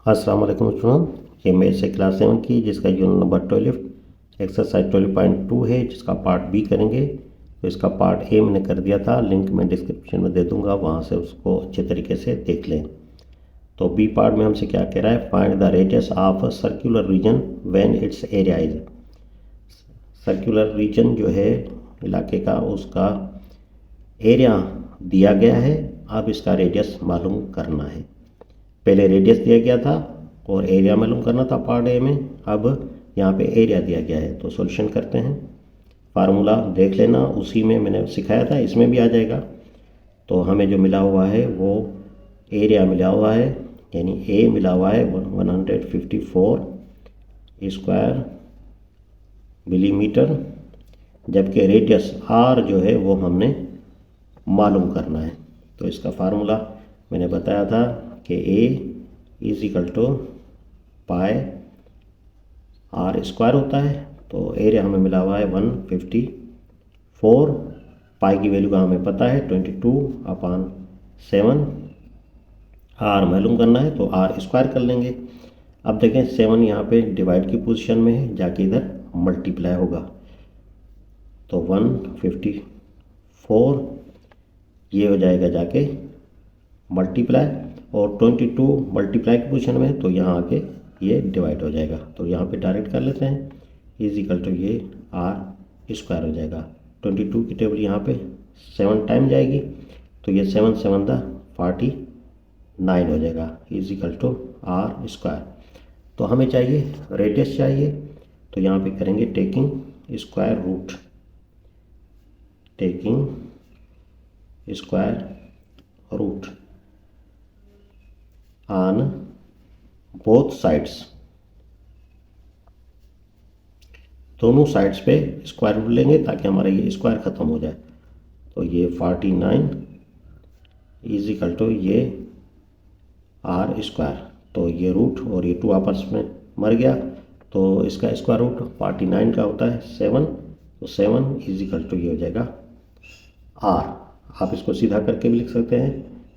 अस्सलाम वालेकुम स्टूडेंट। ये मैथ से क्लास 7 की जिसका यूनिट नंबर 12 एक्सरसाइज 12.2 है, जिसका पार्ट बी करेंगे। तो इसका पार्ट ए मैंने कर दिया था, लिंक मैं डिस्क्रिप्शन में दे दूंगा, वहाँ से उसको अच्छे तरीके से देख लें। तो बी पार्ट में हमसे क्या कह रहा है, find the radius of a circular region when it's area is. Circular region जो है इलाके का, उसका एरिया दिया गया है, अब इसका रेडियस मालूम करना है। पहले रेडियस दिया गया था और एरिया मालूम करना था पार्ट ए में, अब यहाँ पे एरिया दिया गया है। तो सॉल्यूशन करते हैं। फार्मूला देख लेना, उसी में मैंने सिखाया था, इसमें भी आ जाएगा। तो हमें जो मिला हुआ है वो एरिया मिला हुआ है, यानी ए मिला हुआ है 154 स्क्वायर मिलीमीटर, जबकि रेडियस आर जो है वो हमने मालूम करना है। तो इसका फार्मूला मैंने बताया था कि A is equal to pi R square होता है। तो एरिया हमें मिला हुआ है 154, पाई की वैल्यू का हमें पता है 22/7, आर मालूम करना है तो आर स्क्वायर कर लेंगे। अब देखें 7 यहाँ पे डिवाइड की पोजीशन में है, जाके इधर मल्टीप्लाई होगा। तो 154 ये हो जाएगा जाके मल्टीप्लाई, और 22 मल्टीप्लाई की पोजीशन में है तो यहाँ आके ये डिवाइड हो जाएगा। तो यहाँ पे डायरेक्ट कर लेते हैं, इज इक्वल टू ये आर स्क्वायर हो जाएगा। 22 की टेबल यहाँ पे 7 टाइम जाएगी, तो ये 7 7 49 हो जाएगा, is equal to are square. तो हमें चाहिए रेडियस चाहिए, तो यहाँ पे करेंगे taking square root, taking square root on both sides, दोनों साइड्स पे स्क्वायर रूट लेंगे ताकि हमारा ये स्क्वायर ख़त्म हो जाए। तो ये 49 इज इक्वल टू ये आर स्क्वायर। तो ये रूट और ये 2 आपस में मर गया, तो इसका स्क्वायर रूट 49 का होता है 7, तो 7 इज इक्वल टू ये हो जाएगा आर। आप इसको सीधा करके भी लिख सकते हैं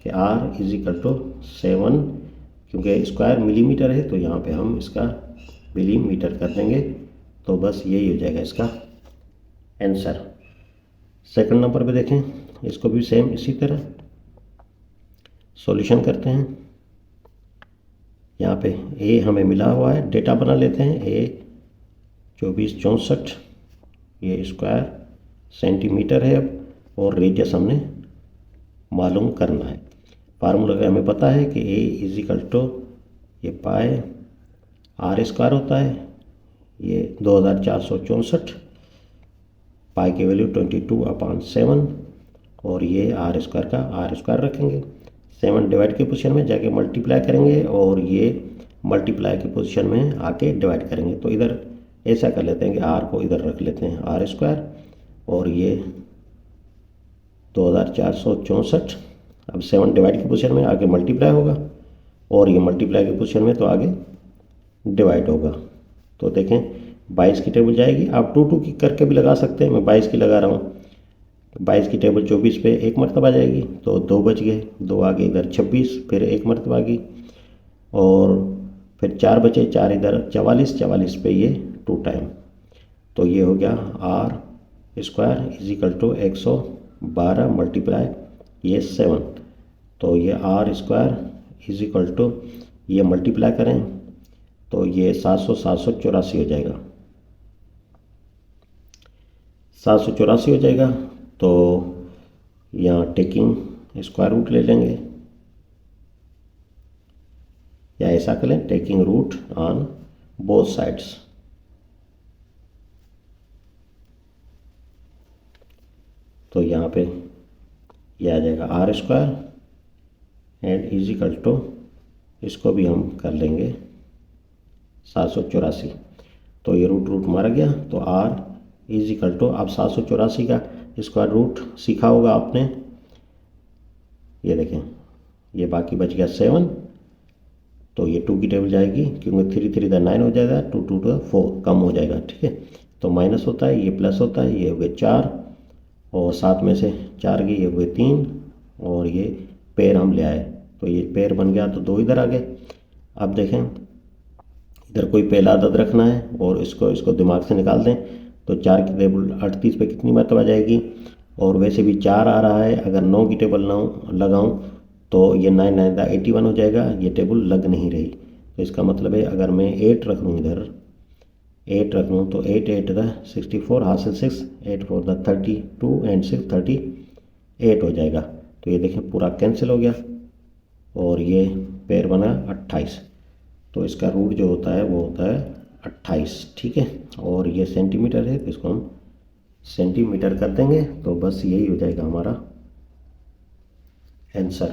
कि आर इज इक्वल टू 7, क्योंकि स्क्वायर मिलीमीटर है तो यहाँ पे हम इसका मिलीमीटर कर देंगे। तो बस यही हो जाएगा इसका आंसर। सेकंड नंबर पे देखें, इसको भी सेम इसी तरह सॉल्यूशन करते हैं। यहाँ पे ए हमें मिला हुआ है, डेटा बना लेते हैं। ए 2464 ये स्क्वायर सेंटीमीटर है अब, और रेडियस हमने मालूम करना है। फार्मूला का हमें पता है कि ए इज इक्वल टू ये पाई आर स्क्वायर होता है, ये 2464, पाई की वैल्यू 22/7, और ये आर स्क्वायर का आर स्क्वायर रखेंगे। 7 डिवाइड की पोजीशन में जाके मल्टीप्लाई करेंगे, और ये मल्टीप्लाई की पोजीशन में आके डिवाइड करेंगे। तो इधर ऐसा कर लेते हैं कि आर को इधर रख लेते हैं आर स्क्वायर, और ये 2464, अब 7 डिवाइड की पोजीशन में आगे मल्टीप्लाई होगा, और ये मल्टीप्लाई की पोजीशन में तो आगे डिवाइड होगा। तो देखें 22 की टेबल जाएगी, आप 2 2 की करके भी लगा सकते हैं, मैं 22 की लगा रहा हूँ। 22 की टेबल 24 पे एक मरतबा जाएगी, तो 2 बच गए, 2 आगे इधर 26, फिर एक मरतबा गई, और फिर 4 बचे, 4 इधर 44, 44 पे ये 2 टाइम। तो ये हो गया r square is equal to 112 multiply ये 7। तो ये are square is equal to ये मल्टीप्लाई करें तो ये 784 हो जाएगा, 784 हो जाएगा। तो यहाँ टेकिंग स्क्वायर रूट ले लेंगे, या ऐसा कर लें taking root on both sides. तो यहाँ पे ये आ जाएगा r square and is equal to, इसको भी हम कर लेंगे 784। तो ये रूट रूट मारा गया, तो आर इज इक्वल टू, अब 784 का स्क्वायर रूट सीखा होगा आपने, ये देखें ये बाकी बच गया 7, तो ये 2 की टेबल जाएगी, क्योंकि 3 3 9 हो जाएगा, 2 2 4 कम हो जाएगा, ठीक है। तो माइनस होता है, ये प्लस होता है, ये हो गए 4, और 7 में से 4 गए, ये हुए 3, और ये पेयर हम ले आए, तो ये पेयर बन गया, तो 2 इधर आ गए। अब देखें, इधर कोई पहला अदद रखना है और इसको दिमाग से निकाल दें तो 4 की टेबल 38 पे कितनी मरतबा जाएगी, और वैसे भी 4 आ रहा है, अगर 9 की टेबल लगाऊं तो ये 9 9 81 हो जाएगा, ये टेबल लग नहीं रही। तो इसका मतलब है अगर मैं 8 रख लूँ, इधर 8 रख लूँ तो 8 8 64 हासिल 6, 8 4 32 एंड 6 38 हो जाएगा। तो ये देखें पूरा कैंसिल हो गया और ये पेयर बना 28। तो इसका रूट जो होता है वो होता है 28, ठीक है। और ये सेंटीमीटर है तो इसको हम सेंटीमीटर कर देंगे, तो बस यही हो जाएगा हमारा आंसर।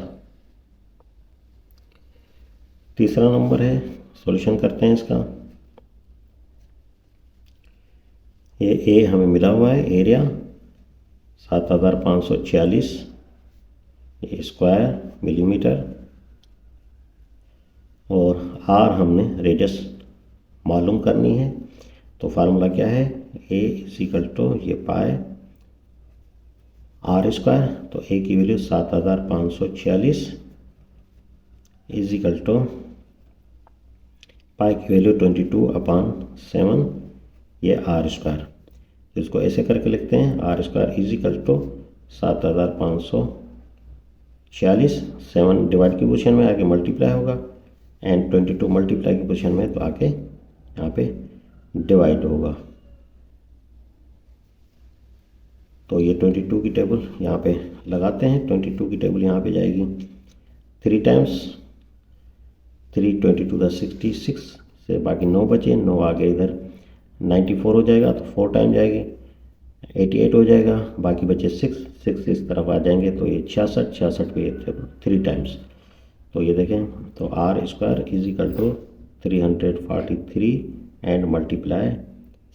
तीसरा नंबर है, सॉल्यूशन करते हैं इसका। ये ए हमें मिला हुआ है, एरिया 7546 स्क्वायर मिलीमीटर, और आर हमने रेडियस मालूम करनी है। तो फार्मूला क्या है, ए इक्वल टू ये पाए आर स्क्वायर, तो ए की value 7546 is equal to pi की वैल्यू 22/7, ये आर स्क्वायर। तो इसको ऐसे करके लिखते हैं, r square is equal to 7546, 7 divide की पोजीशन में आगे मल्टीप्लाई होगा एंड 22 मल्टीप्लाई की पोजीशन में तो आगे यहाँ पे डिवाइड होगा। तो ये 22 की टेबल यहाँ पे लगाते हैं, 22 की टेबल यहाँ पे जाएगी 3 टाइम्स 3 22 66 से बाकी 9 बचे, 9 आगे इधर 94 हो जाएगा तो 4 टाइम जाएगी 88 हो जाएगा, बाकी बचे 6 इस तरफ आ जाएंगे तो ये 66 पे 3 टाइम्स। तो ये देखें, तो r square is equal to 343 and multiply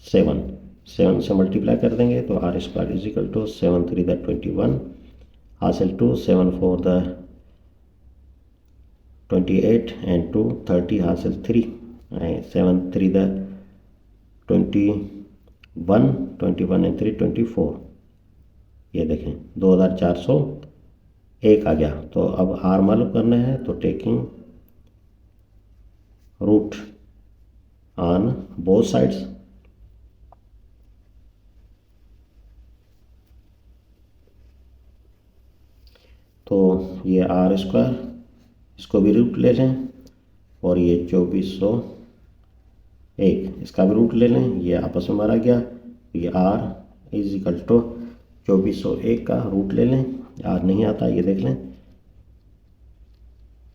7 से मल्टीप्लाई कर देंगे तो r square is equal to 7 3 21 हासिल 2 7 4 28 एंड 2 30 हासिल 3 7 3 21 एंड 3 24। ये देखें 2401 आ गया। तो अब आर मालूम करना है तो taking root on both sides, तो ये आर स्क्वायर इसको भी रूट ले लें और ये 2401 इसका भी रूट ले लें, ये आपस में मारा गया। ये आर इज इक्वल टू 2401 का रूट ले लें, आर नहीं आता ये देख लें,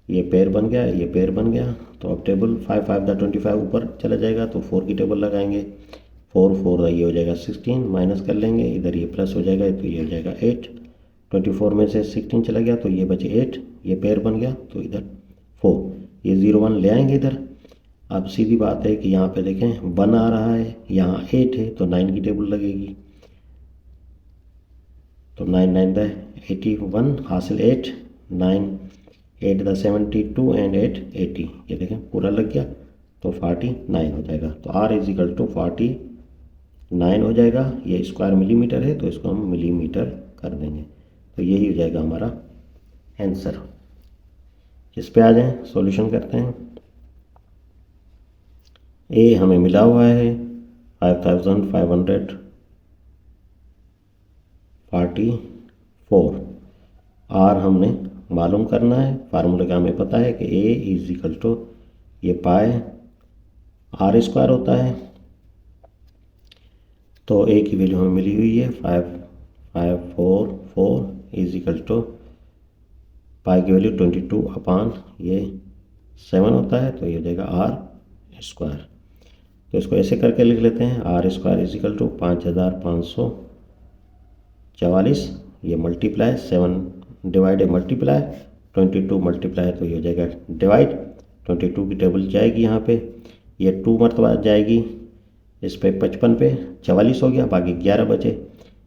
ये पेयर बन गया, ये पेयर बन गया। तो अब टेबल 5 5 25 ऊपर चला जाएगा तो 4 की टेबल लगाएंगे, 4 4 ये हो जाएगा 16, माइनस कर लेंगे, इधर ये प्लस हो जाएगा तो ये हो जाएगा 8, 24 में से 16 चला गया तो ये बचे 8, ये पेयर बन गया तो इधर 4, ये 0 1 ले आएंगे इधर। अब सीधी बात है कि यहाँ पे देखें 1 आ रहा है, यहाँ 8 है तो 9 की टेबल लगेगी, तो 9 9 81 हासिल 8 9 8 72 एंड 8 80, ये देखें पूरा लग गया तो 49 हो जाएगा। तो आर इज इक्वल टू 49 हो जाएगा। ये स्क्वायर मिलीमीटर है तो इसको हम मिलीमीटर कर देंगे, तो यही हो जाएगा हमारा आंसर। इस पे आ जाएं, सॉल्यूशन करते हैं। ए हमें मिला हुआ है 5544, आर हमने मालूम करना है, फार्मूले का हमें पता है कि ए इज इक्वल टू ये पाए आर स्क्वायर होता है। तो ए की वैल्यू हमें मिली हुई है 5544 इज इक्वल टू पाई की वैल्यू 22/7 होता है, तो ये हो जाएगा आर स्क्वायर। तो इसको ऐसे करके लिख लेते हैं, r square is equal to 5544, ये मल्टीप्लाई 7 डिवाइड है मल्टीप्लाई 22 मल्टीप्लाई तो ये हो जाएगा डिवाइड, 22 की टेबल जाएगी यहाँ पे, ये 2 मरतबा जाएगी इस पे 55 पे 44 हो गया, बाकी 11 बचे,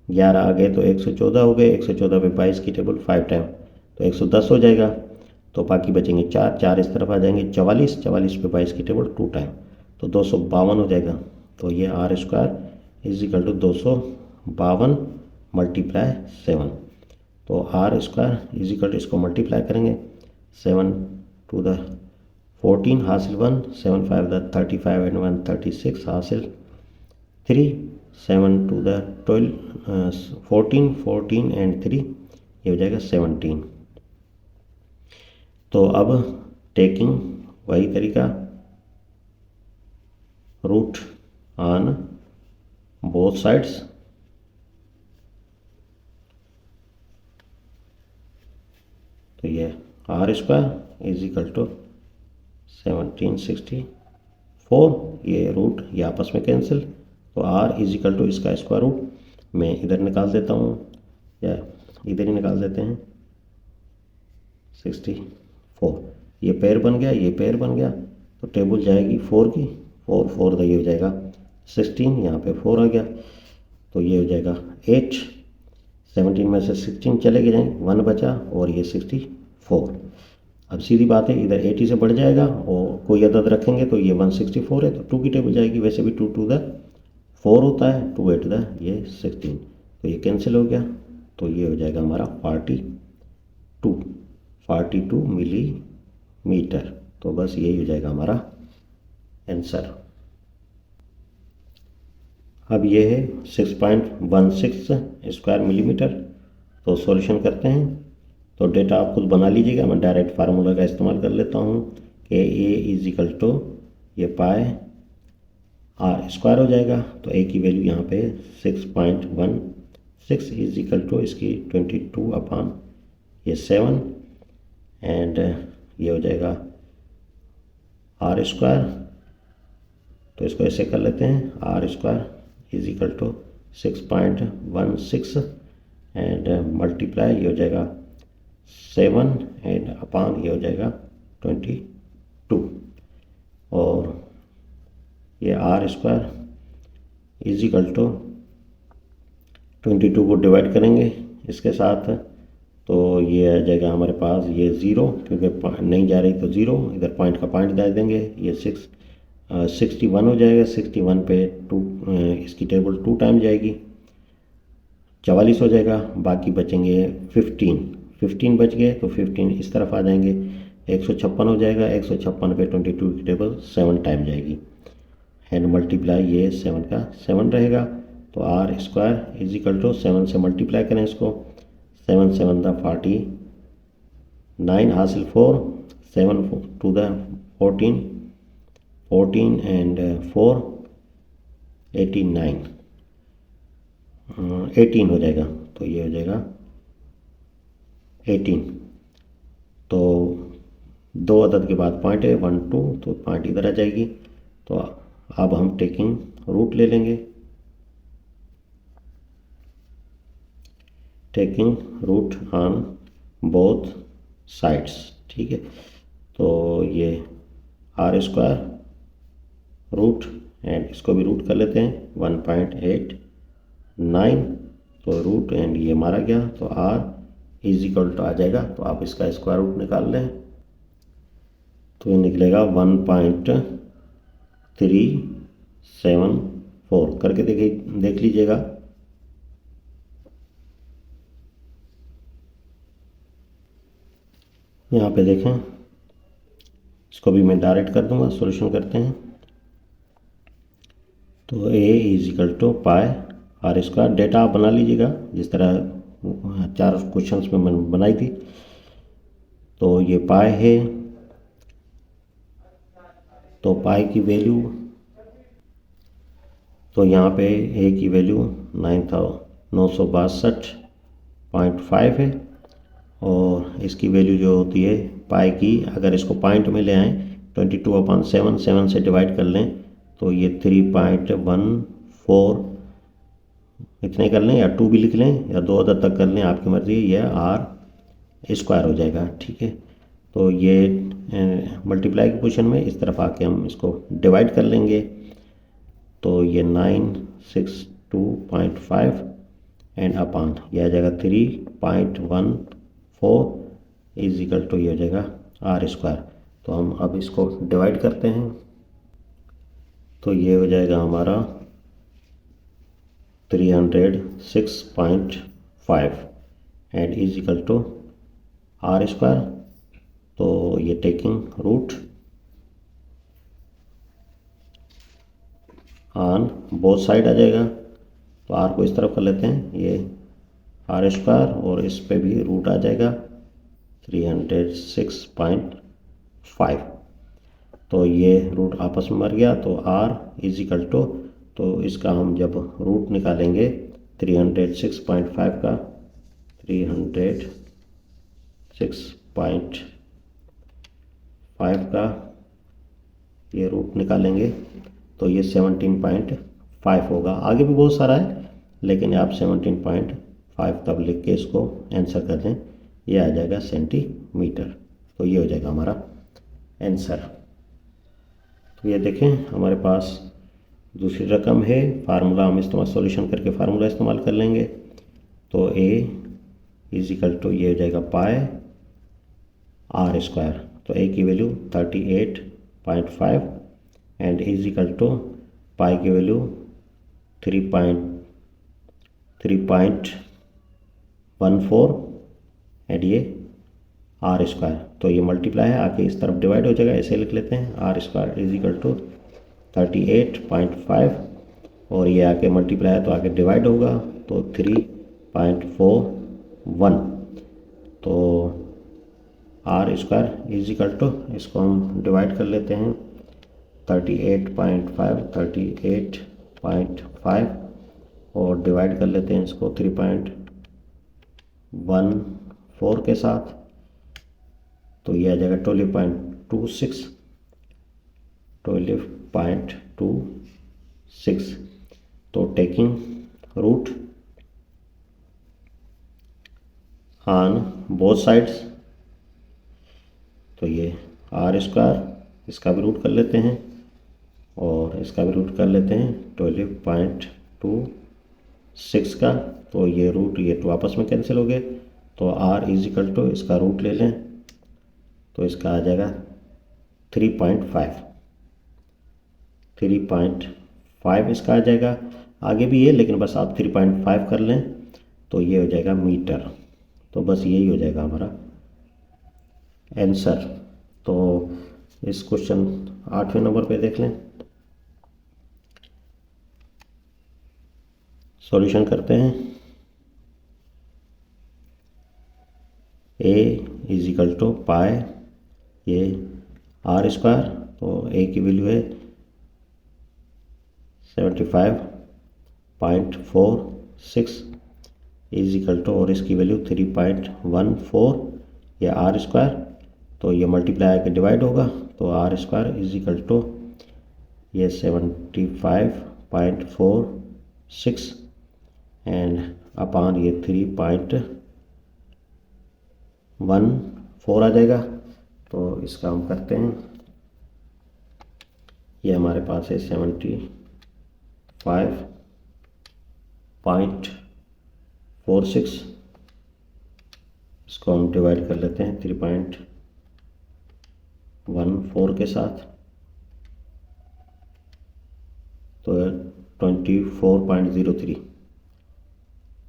11 आ गए तो 114 हो गए, 114 पे 22 की टेबल 5 टाइम तो 110 हो जाएगा। तो बाकी बचेंगे 4 इस तरफ आ जाएंगे 44 पे 22 की टेबल 2 टाइम तो 252 हो जाएगा। तो ये are square is equal to 252 multiply 7, तो r square is equal to इसको मल्टीप्लाई करेंगे 7 2 14 हासिल 1, 7 5 द 35 एंड 1 36 हासिल 3, 7 2 द 12 14 14 एंड 3 ये हो जाएगा 17। तो अब टेकिंग वही तरीका, रूट ऑन बोथ साइड्स, तो ये are square is equal to 1764, ये रूट ये आपस में कैंसिल, तो आर इज इक्वल टू इसका स्क्वायर रूट मैं इधर निकाल देता हूँ या इधर ही निकाल देते हैं 64, ये पेयर बन गया, ये पेयर बन गया, तो टेबल जाएगी 4 की, 4 4 तो ये हो जाएगा 16, यहाँ पे 4 आ गया, तो ये हो जाएगा 8, 17 में से 16 चले गए जाएंगे, 1 बचा और ये 64। अब सीधी बात है, इधर 80 से बढ़ जाएगा और कोई अदद रखेंगे तो ये 164 है, तो 2 की टेबल जाएगी, वैसे भी 2 2 द 4 होता है, 2 8 द ये 16, तो ये कैंसिल हो गया, तो ये हो जाएगा हमारा 42 मिलीमीटर। तो बस यही हो जाएगा हमारा आंसर। अब ये है 6.16 स्क्वायर मिलीमीटर। तो सॉल्यूशन करते हैं, तो डेटा आप खुद बना लीजिएगा, मैं डायरेक्ट फार्मूला का इस्तेमाल कर लेता हूँ कि ए इज इक्वल टू ये पाए आर स्क्वायर हो जाएगा, तो ए की वैल्यू यहाँ पे 6.16 इज इक्वल टू इसकी 22 अपॉन ये 7 एंड ये हो जाएगा आर स्क्वायर, तो इसको ऐसे कर लेते हैं, r square is equal to 6.16 and multiply ये हो जाएगा 7 एंड अपॉन ये हो जाएगा 22, और ये are square is equal to 22 को डिवाइड करेंगे इसके साथ, तो ये आ जाएगा हमारे पास ये 0, क्योंकि नहीं जा रही तो 0, इधर पॉइंट का पॉइंट डाल देंगे, ये 61 हो जाएगा, 61 पे 2 इसकी टेबल 2 टाइम जाएगी, 44 हो जाएगा, बाकी बचेंगे 15 बच गए, तो 15 इस तरफ आ जाएंगे, 156 हो जाएगा, 156 पे 22 की टेबल 7 टाइम जाएगी एंड मल्टीप्लाई ये 7 का 7 रहेगा, तो r square is equal to 7 से मल्टीप्लाई करें इसको, 7 7 द 49 हासिल 4, 7 2 द 14 एंड 4 18 हो जाएगा, तो ये हो जाएगा 18, तो 2 अदद के बाद पॉइंट है 1 2, तो पॉइंट इधर आ जाएगी, तो अब हम टेकिंग रूट ले लेंगे, taking root on both sides, ठीक है, तो ये आर स्क्वायर रूट एंड इसको भी रूट कर लेते हैं 1.89, तो रूट एंड ये मारा गया, तो आर इज इक्वल टू आ जाएगा, तो आप इसका स्क्वायर रूट निकाल लें, तो ये निकलेगा 1.374, करके देख लीजिएगा, यहाँ पे देखें, इसको भी मैं डायरेक्ट कर दूंगा, सॉल्यूशन करते हैं, तो A is equal to pi R square, data आप बना लीजिएगा जिस तरह 4 क्वेश्चंस में मैंने बनाई थी, तो ये पाई है, तो पाई की वैल्यू, तो यहाँ पे ए की वैल्यू 962.5 है, और इसकी वैल्यू जो होती है पाई की, अगर इसको पॉइंट में ले आएँ 22/7, 7 से डिवाइड कर लें, तो ये 3.14 इतने कर लें, या 2 भी लिख लें, या 2 अदद तक कर लें, आपकी मर्जी है, यह आर स्क्वायर हो जाएगा, ठीक है। तो ये मल्टीप्लाई की पोजीशन में इस तरफ आके हम इसको डिवाइड कर लेंगे, तो ये 962.5 एंड अपॉन यह आ जाएगा 3.14 इज इक्वल टू ये हो जाएगा आर स्क्वायर। तो हम अब इसको डिवाइड करते हैं, तो ये हो जाएगा हमारा 306.5 and is equal to are square. तो ये taking root on both side आ जाएगा। तो आर को इस तरफ कर लेते हैं, ये आर स्क्वायर और इस पे भी रूट आ जाएगा 306.5। तो ये रूट आपस में मर गया, तो आर इज इक्वल टू, तो इसका हम जब रूट निकालेंगे 306.5 का, 306.5 का ये रूट निकालेंगे तो ये 17.5 होगा। आगे भी बहुत सारा है लेकिन आप 17.5 तब लिख के इसको आंसर कर दें, ये आ जाएगा सेंटीमीटर। तो ये हो जाएगा हमारा आंसर। तो ये देखें हमारे पास दूसरी रकम है, फार्मूला हम इस्तेमाल सॉल्यूशन करके फार्मूला इस्तेमाल कर लेंगे। तो ए इज इक्वल टू ये हो जाएगा पाई आर स्क्वायर। तो ए की value 38.5 and is equal to pi की वैल्यू 3.14 एंड ये आर स्क्वायर। तो ये मल्टीप्लाई है, आके इस तरफ डिवाइड हो जाएगा, ऐसे लिख लेते हैं r square is equal to 38.5 और ये आके मल्टीप्लाई है तो आगे डिवाइड होगा तो 3.41। तो r square is equal to, इसको हम डिवाइड कर लेते हैं 38.5 और डिवाइड कर लेते हैं इसको 3.14 के साथ। तो ये आ जाएगा 12.26। तो taking root on both sides, तो ये आर स्क्वायर इसका भी रूट कर लेते हैं और इसका भी रूट कर लेते हैं 12.26 का। तो ये रूट ये तो आपस में कैंसिल हो गए, तो आर इज इक्वल टू इसका रूट ले लें तो इसका आ जाएगा 3.5 इसका आ जाएगा। आगे भी है लेकिन बस आप 3.5 कर लें तो ये हो जाएगा मीटर। तो बस यही हो जाएगा हमारा आंसर। तो इस क्वेश्चन 8वें नंबर पे देख लें, सॉल्यूशन करते हैं। ए इज इक्वल टू पाई ये आर स्क्वायर, तो ए की वैल्यू है 75.46 इज इक्वल टू, और इसकी वैल्यू 3.14 ये आर स्क्वायर। तो ये मल्टीप्लाई आके डिवाइड होगा तो r square is equal to ये 75.46 एंड अपान ये 3.14 आ जाएगा। तो इसका हम करते हैं, ये हमारे पास है 75.46, इसको हम डिवाइड कर लेते हैं 3.14 के साथ। तो 24.03,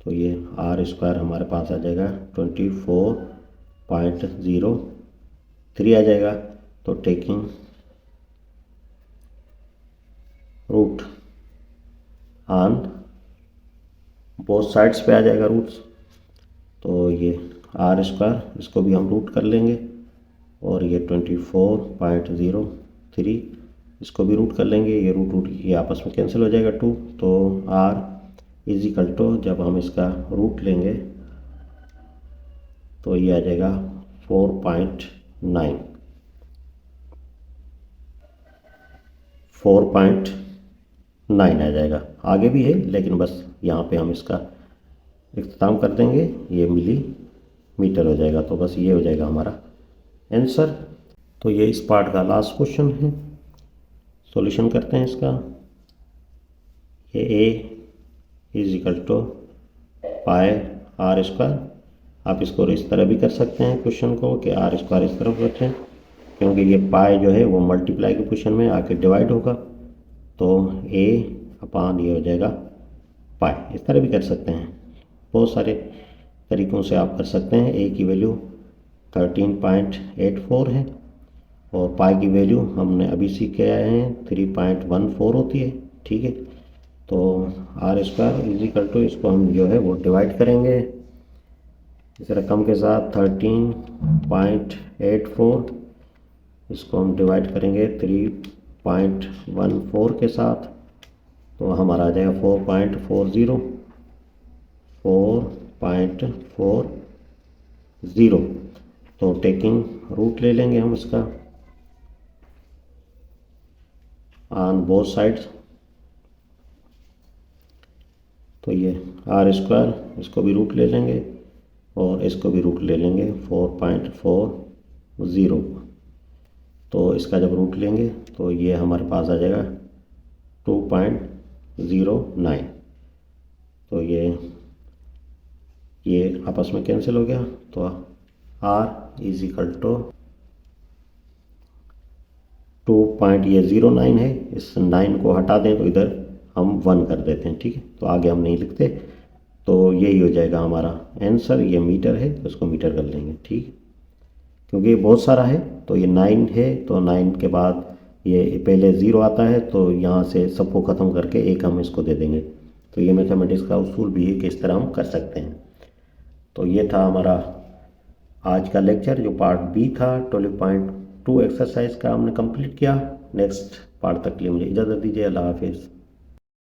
तो ये आर स्क्वायर हमारे पास आ जाएगा 24.03 आ जाएगा। तो taking root on both sides पे आ जाएगा रूट्स। तो ये आर स्क्वायर इसको भी हम रूट कर लेंगे और ये 24.03 इसको भी रूट कर लेंगे, ये रूट ये आपस में कैंसिल हो जाएगा 2। तो आर इज इक्वल टू जब हम इसका रूट लेंगे तो ये आ जाएगा 4.9 आ जाएगा। आगे भी है लेकिन बस यहाँ पे हम इसका इख्तिताम कर देंगे, ये मिलीमीटर हो जाएगा। तो बस ये हो जाएगा हमारा आंसर। तो ये इस पार्ट का लास्ट क्वेश्चन है, सॉल्यूशन करते हैं इसका। ये A is equal to pi R square, आप इसको इस तरह भी कर सकते हैं क्वेश्चन को कि आर स्क्वायर इस तरफ रखें, क्योंकि ये पाई जो है वो मल्टीप्लाई के क्वेश्चन में आके डिवाइड होगा। तो ए अपान ये हो जाएगा पाई, इस तरह भी कर सकते हैं, बहुत सारे तरीक़ों से आप कर सकते हैं। ए की वैल्यू 13.84 है और पाई की वैल्यू हमने अभी सीख के आए हैं 3.14 होती है। ठीक है। तो r square is equal to, इसको हम जो है वो डिवाइड करेंगे इस रकम के साथ 13.84, इसको हम डिवाइड करेंगे 3.14 के साथ, तो हमारा आ जाएगा 4.40, 4.40। तो टेकिंग रूट ले लेंगे हम इसका ऑन बोथ साइड्स, तो ये आर स्क्वायर, इसको भी रूट ले लेंगे और इसको भी रूट ले लेंगे 4.40। तो इसका जब रूट लेंगे तो ये हमारे पास आ जाएगा 2.09। तो ये आपस में कैंसिल हो गया, तो आर इज इक्वल टू 2.09 है। इस 9 को हटा दें तो इधर हम 1 कर देते हैं, ठीक है। तो आगे हम नहीं लिखते, तो यही हो जाएगा हमारा आंसर। ये मीटर है तो इसको मीटर कर लेंगे, ठीक। क्योंकि ये बहुत सारा है तो ये 9 है, तो 9 के बाद ये पहले 0 आता है, तो यहाँ से सबको ख़त्म करके एक हम इसको दे देंगे। तो ये मैथमेटिक्स का उसूल भी है कि इस तरह हम कर सकते हैं। तो ये था हमारा आज का लेक्चर, जो पार्ट बी था 12.2 एक्सरसाइज का हमने कंप्लीट किया। नेक्स्ट पार्ट तक के लिए मुझे इजाज़त दीजिए। अल्लाह हाफिज़।